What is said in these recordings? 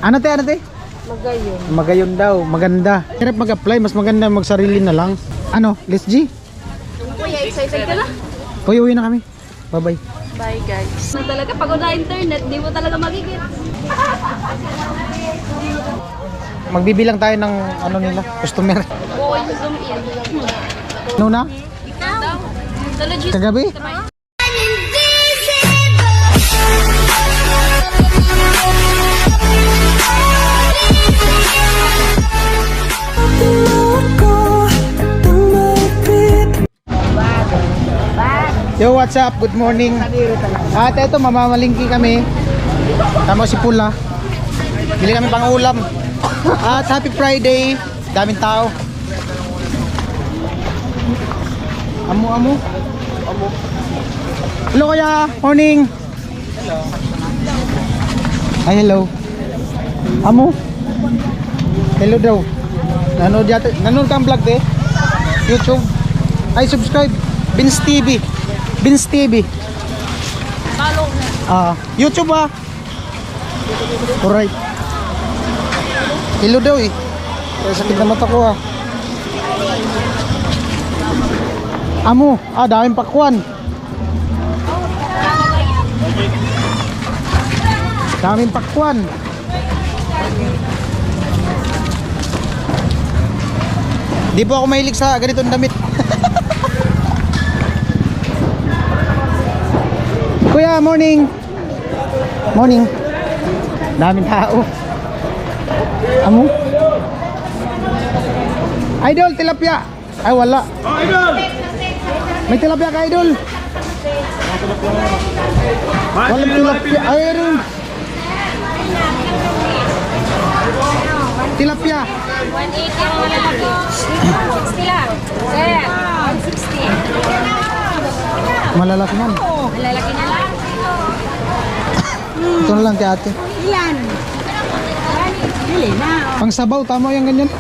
Ano te, ano te? Magayon. Magayon daw, maganda. Hirap mag-apply, mas maganda magsarili na lang. Ano, let's G? Kuya, excited ka na? Uy, uwi na kami. Bye-bye. Bye guys. Na talaga pagod na internet, di mo talaga magigit. Magbibilang tayo ng ano nila, customer. Oo, yung zoom in. Ano na? Ikaw? Sa logistics. Kagabi? Yo, what's up? Good morning. At ito, mamamalingki kami. Tama si Pula. Bili kami pang ulam. At happy Friday. Daming tao. Amo. Hello kuya. Morning. Hello. Ay, hello. Amo. Hello daw. Nanood kang vlog de? YouTube. Ay, subscribe. Vince TV. Vince TV. Follow. YouTube ah. Alright. Hello daw eh. Kaya sakit na mata ko ah. Amo. Daming pakwan. Daming pakwan. Di po ako mahilig sa ganitong damit. Kuya, morning. Morning. Daming tao. Amo? Idol, tilapia. Ay, wala. Idol! May tilapia ka, Idol. Walang tilapia. Ay, rin. Tilapia. 180 ang malalaki. 60 lang. Sir, 160. Malalaki man. Malalaki na lang. Ito na lang kay ate. Ilan? Bili na. Pang sabaw, tama yung ganyan.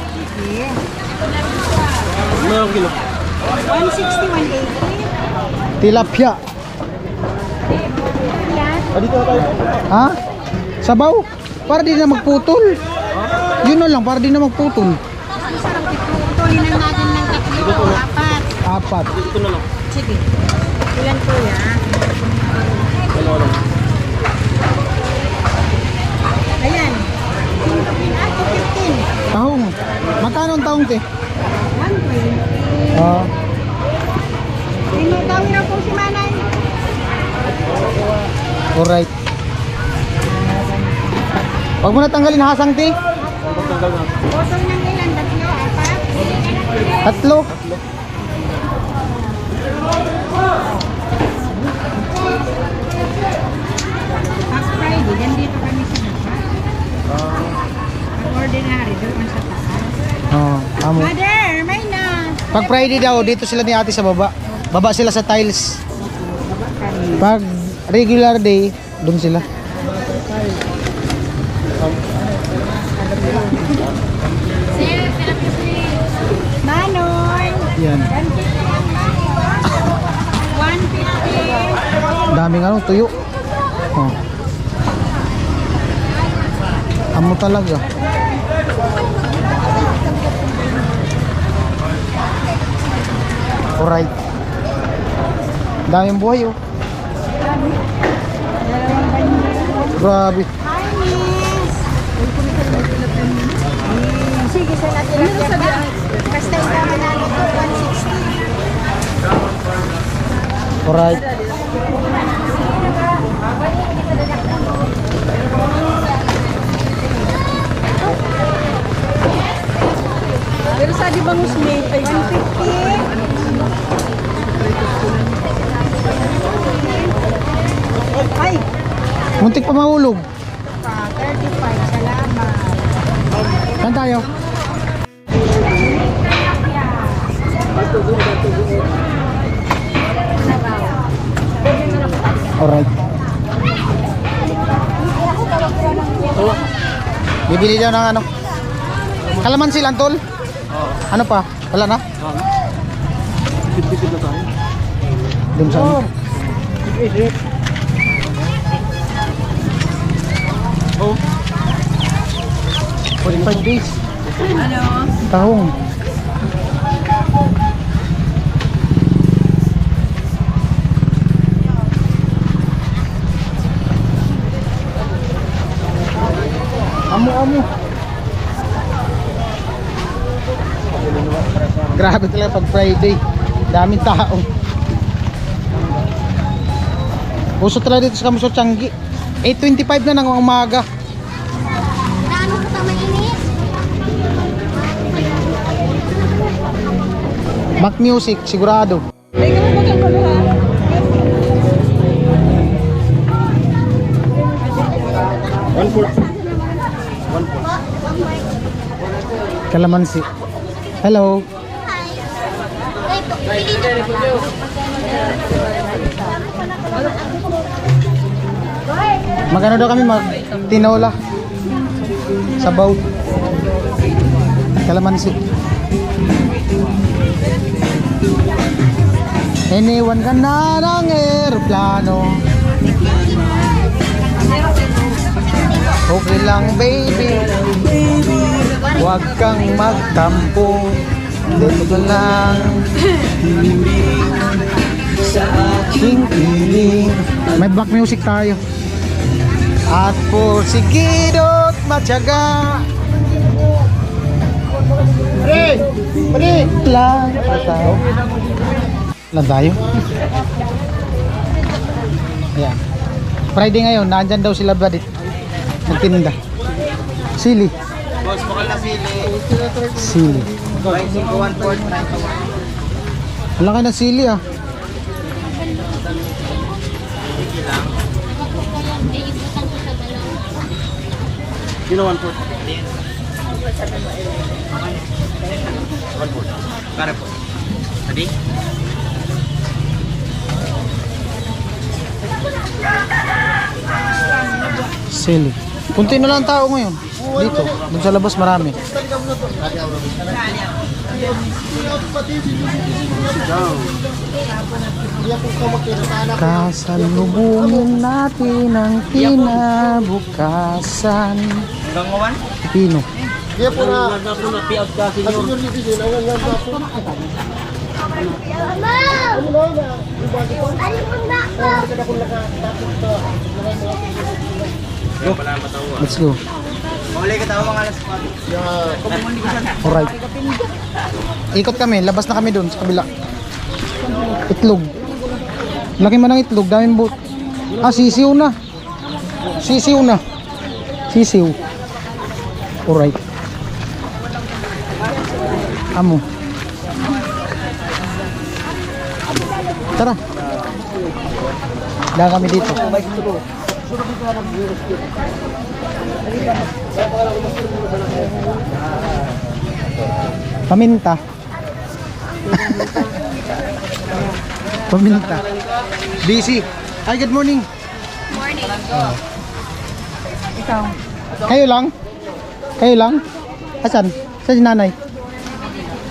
Ano kilo? 160, 180. Tilapia. Dito na tayo. Ha? Sabaw? Para di na magputol. Yun na lang, para di na magputol. Tutulinan natin ng tatlo. Apat. Apat. Ito na lang. Sige. Ilan po yan? Dalawa lang. Ayan. 215. Tahong. Magkano ang tahong te? 120. Tinutawin na po si Manay. Alright. Huwag mo na tanggalin hasang te. Pagtanggal na. Botol ng ilan? Tatlo, apat? Tatlo. Pag Friday, yan dito kami sa baba. Pag ordinary, doon sa taas. Amo. Mother, may na. Pag Friday daw, dito sila ni ate sa baba. Baba sila sa tiles. Pag regular day, doon sila. Manoy. Yan. 150. Daming ano, tuyo. Amo talaga. Alright. Daming buhay oh. Grabe. Hi, miss. Sige, sa natin lang yan. Basta yung naman namin ito, 160. Alright. Pero sa di bang usmi? 150. Ay! Muntik pa mahulog. 35, salamat. Saan tayo? Alright. Bibili daw ng ano? Kalamansi lang tol? Ano pa? Wala na? Tipid na tayo. Doon sa ano? Oh. 45 days. Ano? Tahong. Amo. Grabe talaga pag Friday. Daming tao. Uso talaga dito sa Kamuso Changi. 8:25 na ng umaga. Naano ko tama init? Mac Music, sigurado. Kalamansi. Hello. Hi. Ito, pili Magano daw kami mag tinola. Sabaw. Kalamansi. Iniwan ka na ng aeroplano. Okay lang baby, huwag kang magtampo. Dito lang sa aking piling. May back music tayo. At porsigido't matyaga. Pare! Lang tayo. Lang tayo. Ayan. Friday ngayon, nandyan daw sila Badit. Nagtinda. Sili. Boss, bukal na sili. Sili. 5-5-1-4. Wala kayo ng sili ah. Sino 1-4? 1-4. Kare po. Adi? Sili. Kunti na lang tao ngayon. Dito. Doon sa labas marami. Kasalubungin natin ang kinabukasan. Hanggang 1? Pino. Kaya po na pi-out ka, senyor. Let's go. Mauli ka tao mga alas 4. Alright. Ikot kami. Labas na kami doon sa kabila. Itlog. Laki man ng itlog. Daming boat. Ah, sisiw na. Sisiw na. Sisiw. Alright. Amo. Tara. Dahil kami dito. Paminta. Paminta. Busy. Hi, good morning. Morning. Ikaw. Kayo lang? Kayo lang? Asan? Saan si nanay?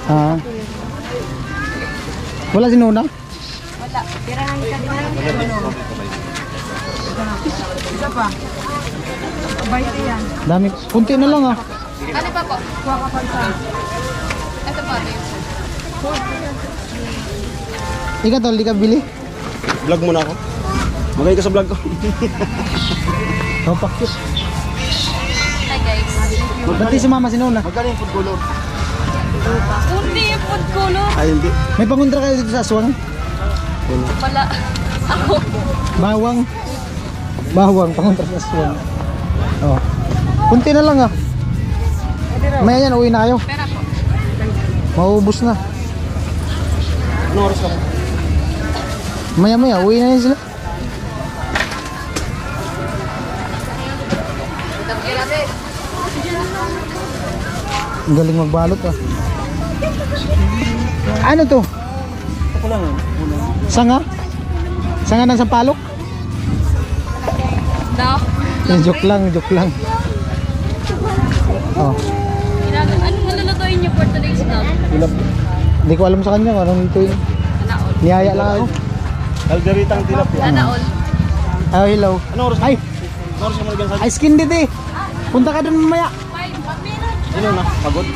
Ah. Wala si Nuna? Wala. Tirahan ka din lang. Isa pa. Abay yan. Dami. Kunti na lang ah. Ano pa po? Kuha ka pa isa. Ito po, ito. Ikaw tol, di ka bili? Vlog muna ako. Magay ka sa vlog ko. Oh, pakis. Hi guys. Ba't di sumama si Nuna? Magkano yung food color? Hindi yung food color. Ay, hindi. May pangundra kayo dito sa aswang? Wala. Ako. Bawang. Bawang, pangundra sa aswang. Oh. Kunti na lang ah. Maya yan, uwi na kayo. Pera po. Maubos na. Anong oras ka mo? Maya, uwi na yan sila. Ang galing magbalot ah. Ano to? Ako lang yun. Sanga? Sanga ng sampalok? No. Joke lang. Oh. Anong malulutuin niyo for today's vlog? Tilap. Hindi ko alam sa kanya kung anong ito yun. Naol. Niyaya lang ako. Kalderitang tilap yan. Naol. Oh, hello. Anong oras ka? Ay, Anong oras ka mo nagyan sa... ice skin dito eh. Punta ka dun mamaya. 5 minutes. Ano na? Pagod?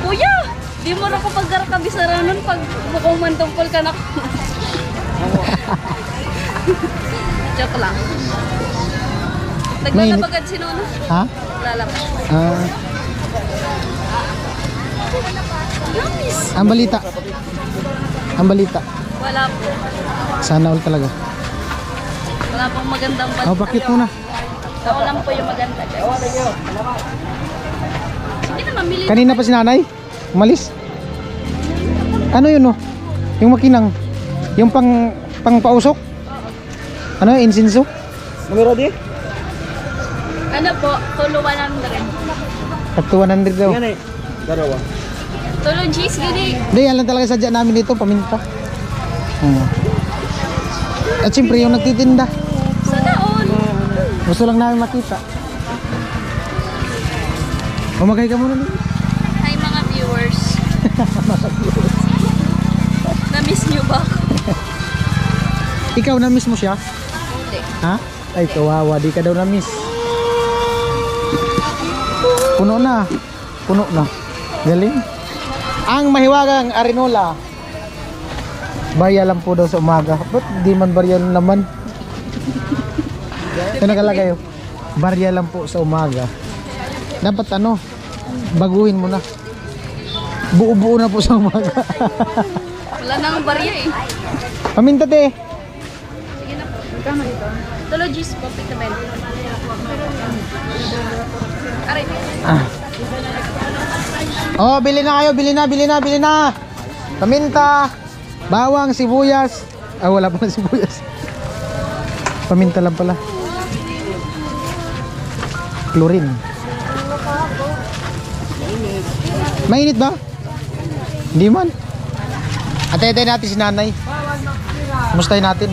Kuya! Di mo na ko pagkarakabisara nun pag bukuman tungkol ka na. Joke lang. Mainit. Naglalabagad si Nono. Ha? Lalabas. Ah, Namis. ang balita. Ang balita. Wala po. Sana all talaga. Wala pong magandang balita. Oh, bakit mo na? Ako lang po yung maganda, guys. Sige na, mamili. Kanina pa si nanay? Umalis? Ano yun, oh? Yung makinang? Yung pang pausok? Ano, insinso? Numero di? Ano po? Tulo 100. Up to 100 daw. Yan eh. Dalawa. Tulo G's, gini. Hindi, yan lang talaga sadya namin dito, paminta. At siyempre, yung nagtitinda. Sa daon. Gusto lang namin makita. Umagay ka muna dito. Hi mga viewers. Na-miss niyo ba ako? Ikaw, na-miss mo siya? Hindi. Ha? Ay, kawawa, di ka daw na-miss. Puno na. Puno na. Galing. Ang mahiwagang Arinola. Barya lang po daw sa umaga. Ba't di man barya ng laman? Ito nakalagay. Oh. Barya lang po sa umaga. Dapat ano, baguhin mo na. Buo-buo na po sa umaga. Wala nang barya eh. Paminta te. Sige na po. Kama dito. Tulo G's po, pita 20. Aray. Oh, bili na kayo, bili na. Paminta, bawang, sibuyas. Ah, wala pa sibuyas. Paminta lang pala. Chlorine. Mainit ba? Hindi man. Atay-atay natin si nanay. Kumustahin natin.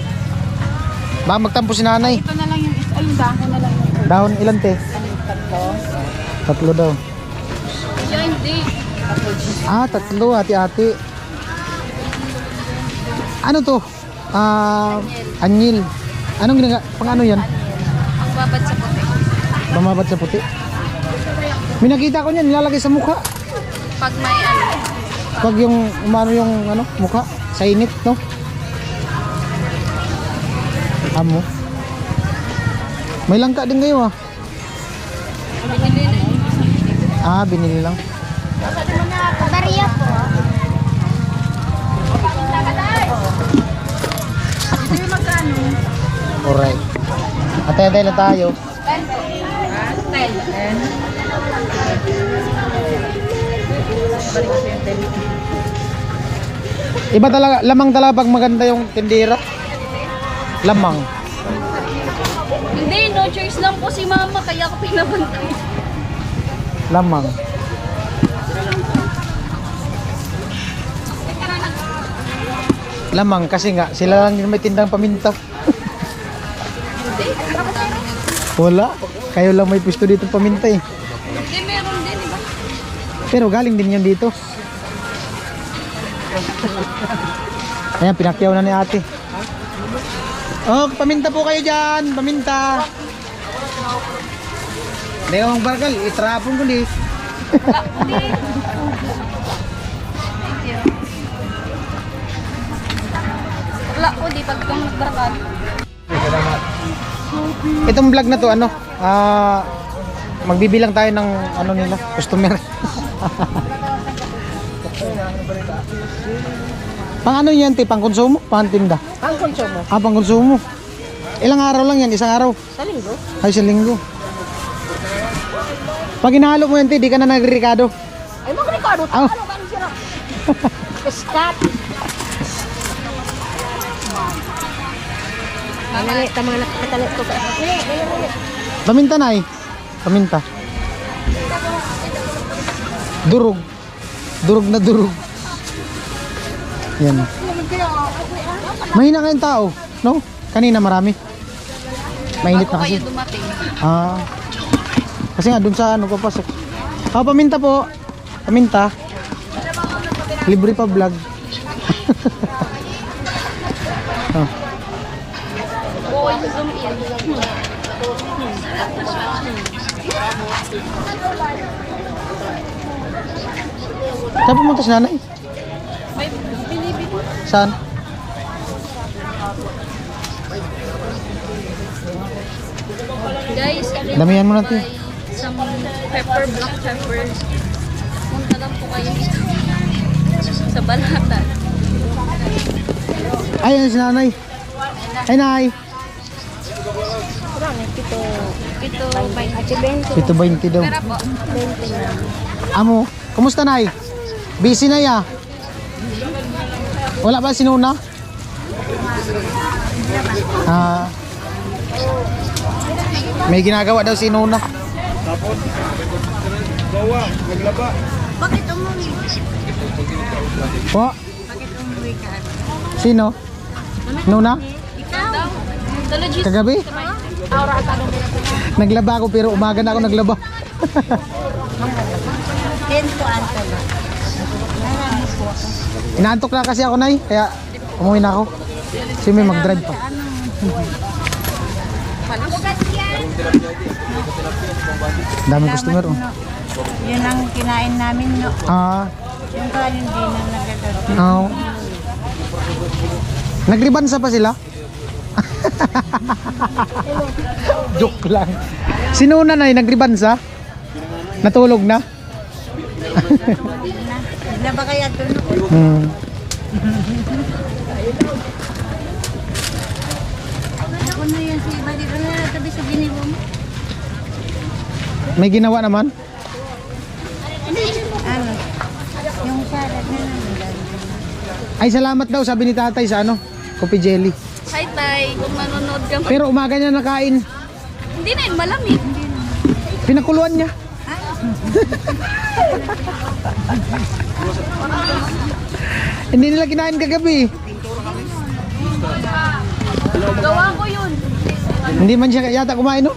Baka magtampo si nanay. Ito na lang yung isa. Ayun, dahon na lang yung Dahon ilan te? tatlo. Tatlo daw. Siya hindi. Ah, tatlo, ati-ati. Ano to? Anyil. Anong pang ano yan? Ang babad sa puti. Bumabad sa puti. May nakita ko niyan, nilalagay sa mukha. Pag may ano. Pag yung umano yung ano, mukha, sa init, no? Amo. May langka din kayo ah. Binili na eh. Ah, binili lang. Bariya po. Ito yung magkano? Alright. Atay-atay na tayo. 10. Iba talaga, lamang talaga pag maganda yung tindera. Lamang. Hindi, no choice lang po si mama, kaya ako pinabantay. Lamang. Lamang kasi nga, sila lang yung may tindang paminta. Hindi, Wala. Kayo lang may pwesto dito paminta eh. hindi, meron din, iba. Pero galing din yan dito. Ayan, pinakyaw na ni ate. Oh, paminta po kayo dyan. Paminta. Hindi akong bargal. Itrapon ko di. Wala ko, di pag kang nagbarakal. Itong vlog na to, ano? Magbibilang tayo ng ano nila, customer. Pang ano yan, te? Pang konsumo? Pang tinda? Ang konsumo. Ah, pang konsumo. Ilang araw lang yan? Isang araw? Sa linggo? Ay, sa linggo. Pag inahalo mo yan, te, di ka na nagre-ricado. Ay, mag-record. Ah. Ano ba ang sirap? Stop. Manali, tamang nakatalit ko ka. Paminta na eh. Paminta. Durog. Durog na durog. Yan. Mahina kayong tao, no? Kanina marami. Mainit Bago na kasi. kayo dumating. Ah. Kasi nga dun sa ano papasok. Ah, paminta po. Paminta. Libre pa vlog. Oh. Going to zoom in. Saan pumunta si nanay? May binibili. Saan? Guys, ano Damihan mo natin. some pepper, black pepper. Punta lang po kayo dito. Sa Balatan. Ayun si nanay. Ay, nay. Ito, Ito 20 daw. pera po. Amo, kumusta nay? Busy na ya? Wala ba si Nuna? Ah, may ginagawa daw si Nuna. Bakit umuwi? Po? Bakit umuwi ka? Sino? Nuna? Ikaw? Talagis. Kagabi? Naglaba ako pero umaga na ako naglaba. Kento anta ba? Marami po. Inaantok na kasi ako nay, kaya umuwi na ako. Kasi may mag-drive pa. Daming customer oh. Yun ang kinain namin, no? Ah, Yung kanin din ang nagagawa. oh. Nagribansa pa sila? Joke lang. Si Nuna na nagribansa? Natulog na? Na ba kaya ito, no? Hmm. Ako na yan si iba dito na tabi sa ginibo mo. May ginawa naman? Ano? Yung salad na naman. Ay salamat daw sabi ni tatay sa ano, coffee jelly. Hi, Tay. Kung nanonood ka. Pero umaga niya nakain. Hindi na yun, malamig. Pinakuluan niya. Hindi nila kinain kagabi. Gawa ko yun. Hindi man siya yata kumain no?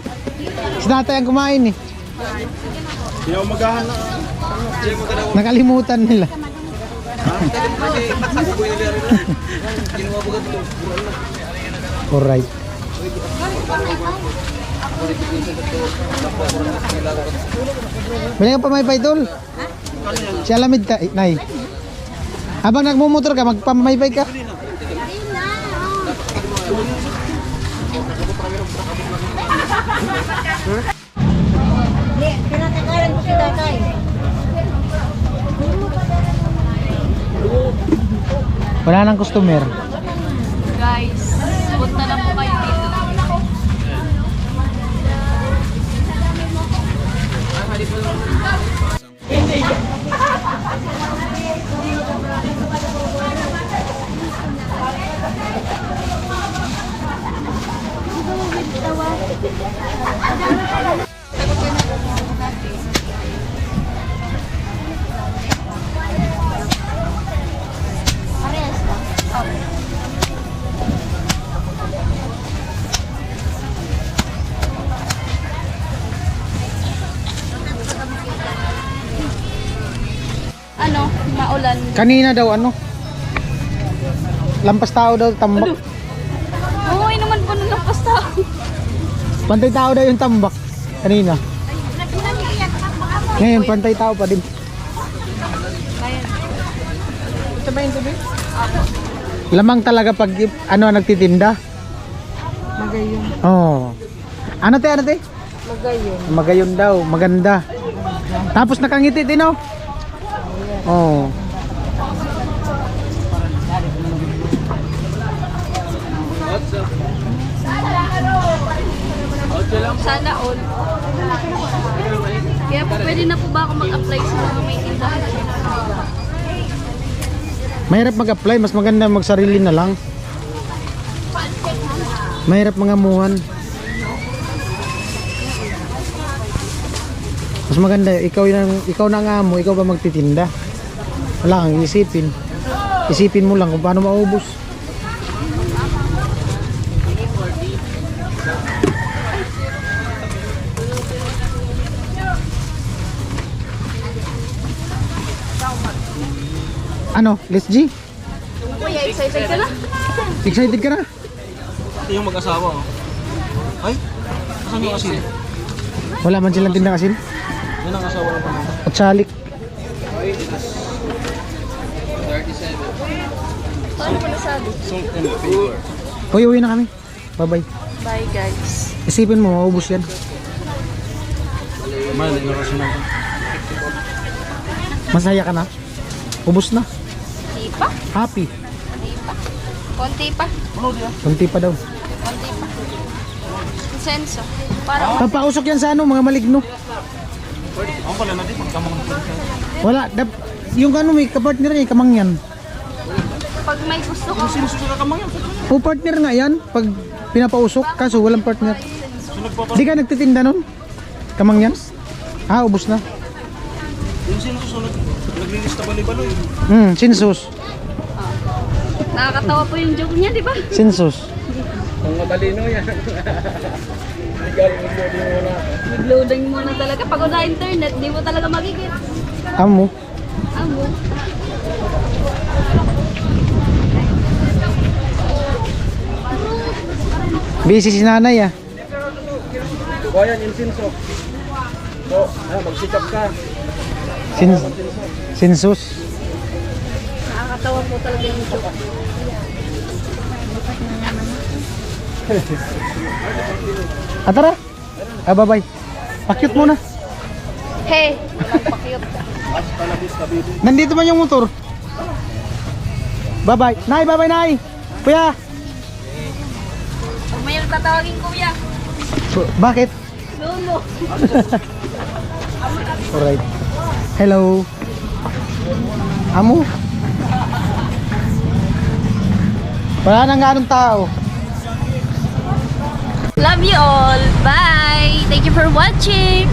Si tatay ang kumain eh. Nakalimutan nila. Alright. Bili ka pa may paitol. Si Alamid ka, nay. Habang nagmumotor ka, magpamaypay ka. Pinatakaran ko si tatay. Wala nang customer. Guys, punta lang po kayo dito. Ano, maulan. Kanina daw ano? Lampas tao daw tambak. Oo, naman po nung napasta. Pantay tao daw yung tambak. Kanina. Ngayon pantay tao pa din. Ito ba yung tubig? Lamang talaga pag ano nagtitinda. Magayon. Oh. Ano te? Magayon. Magayon daw, maganda. Tapos nakangiti din oh. Oh. Sana all. Kaya po pwede na po ba ako mag-apply sa mga may tindahan? Mahirap mag-apply, mas maganda magsarili na lang. Mahirap mangamuhan. Mas maganda ikaw na ang amo, ikaw ba magtitinda? Wala kang isipin. Isipin mo lang kung paano maubos. Ano? Let's G? Kuya, excited ka na? Excited ka na? Ito yung mag-asawa. Oh. Ay, asan yung asin? Wala man silang tinda asin. Yun ang asawa ng pamangkin. Kutsalik. Paano ko nasabi? Salt and pepper. Uwi na kami. Bye-bye. Bye guys. Isipin mo, maubos yan. Man, ino kasi natin. Masaya ka na? Ubos na. Di pa? Happy. Di pa. Konti pa. Kunti pa daw. Konti pa. Senso. Para Papausok yan sa ano, mga maligno. Ang pala natin, pagkamangkin. Wala. Yung ano, may kapartner niya, kamangyan. pag may gusto ko. Sino ka kamangyan? O partner nga yan, pag pinapausok, kaso walang partner. Di ka nagtitinda nun? Kamangyan? Ah, ubos na. Yung sino susunod, naglilista bali-baloy. Sinsus. Nakakatawa po yung joke niya, di ba? Sinsus. Ang matalino yan. Nag-loading muna talaga. Pag wala internet, di mo talaga magigit. Amo. Amo. Busy si nanay ah. Bayan, insinso. So, magsikap ka. Sinsus. Nakakatawa po talaga yung joke. Tara. Bye-bye. Pakyut muna. Hey! Walang pakyut. Nandito man yung motor. Bye-bye. Nay, bye-bye, Nay. Kuya. Pag may tatawagin kuya. Bakit? Lolo. Alright. Hello. Amo. Wala nang ganong tao. Love you all. Bye. Thank you for watching.